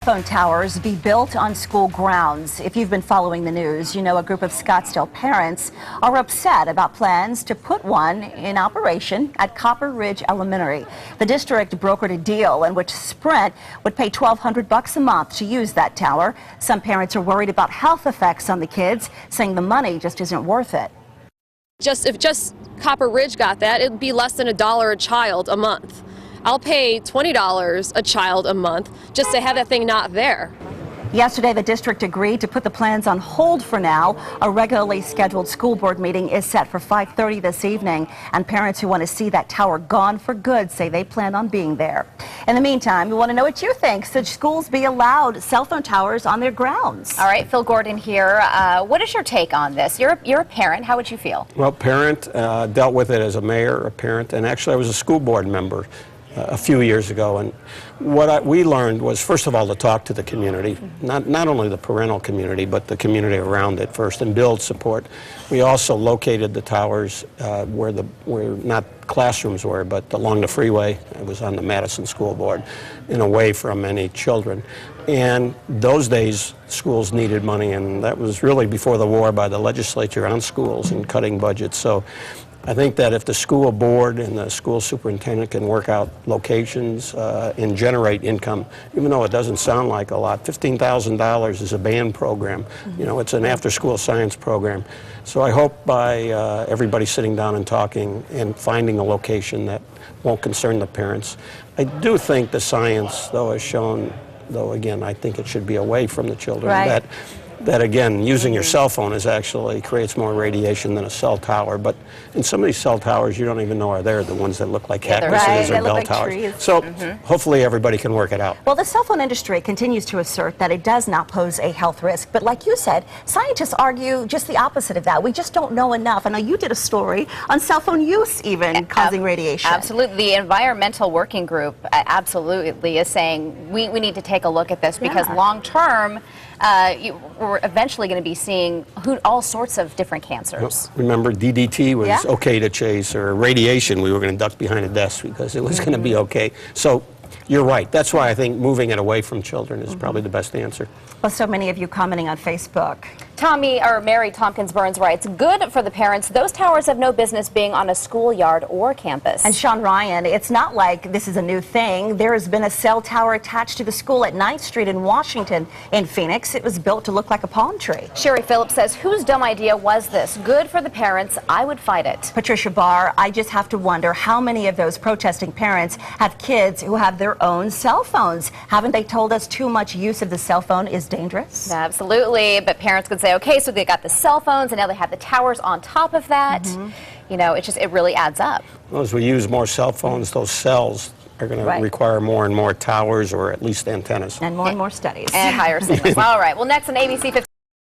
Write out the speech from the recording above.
Phone towers be built on school grounds. If you've been following the news, you know a group of Scottsdale parents are upset about plans to put one in operation at Copper Ridge Elementary. The district brokered a deal in which Sprint would pay $1,200 a month to use that tower. Some parents are worried about health effects on the kids, saying the money just isn't worth it. If just Copper Ridge got that, it'd be less than $1 a child a month. I'll pay $20 a child a month just to have that thing not there. Yesterday, the district agreed to put the plans on hold for now. A regularly scheduled school board meeting is set for 5:30 this evening, and parents who want to see that tower gone for good say they plan on being there. In the meantime, we want to know what you think. Should schools be allowed cell phone towers on their grounds? All right, Phil Gordon here. What is your take on this? You're a parent. How would you feel? Well, parent, dealt with it as a mayor, a parent, and actually I was a school board member a few years ago, and what we learned was, first of all, to talk to the community, not only the parental community, but the community around it first, and build support. We also located the towers where not classrooms were, but along the freeway. I was on the Madison School Board, and away from any children. And those days, schools needed money, and that was really before the war by the legislature on schools and cutting budgets. So I think that if the school board and the school superintendent can work out locations and generate income, even though it doesn't sound like a lot, $15,000 is a band program. You know, it's an after-school science program. So I hope by everybody sitting down and talking and finding a location that won't concern the parents. I do think the science, though, has shown, though again, I think it should be away from the children, right, that again, using your cell phone actually creates more radiation than a cell tower. But in some of these cell towers, you don't even know are there, the ones that look like cactuses or bell towers. Trees. So hopefully everybody can work it out. Well, the cell phone industry continues to assert that it does not pose a health risk. But like you said, scientists argue just the opposite of that. We just don't know enough. I know you did a story on cell phone use even causing radiation. Absolutely. The Environmental Working Group absolutely is saying we need to take a look at this because long term, we're eventually going to be seeing all sorts of different cancers. Well, remember, DDT was okay to chase, or radiation, we were going to duck behind a desk because it was going to be okay. So you're right. That's why I think moving it away from children is probably the best answer. Well, so many of you commenting on Facebook. Mary Tompkins Burns writes, good for the parents. Those towers have no business being on a schoolyard or campus. And Sean Ryan, it's not like this is a new thing. There has been a cell tower attached to the school at 9th Street in Washington. In Phoenix, it was built to look like a palm tree. Sherry Phillips says, whose dumb idea was this? Good for the parents. I would fight it. Patricia Barr, I just have to wonder how many of those protesting parents have kids who have their own cell phones. Haven't they told us too much use of the cell phone is dangerous? Absolutely, but parents could say, okay, so they got the cell phones and now they have the towers on top of that. You know, it really adds up. Well, as we use more cell phones, those cells are going to require more and more towers, or at least antennas. And more studies. And higher signals. All right, well, next on ABC 15.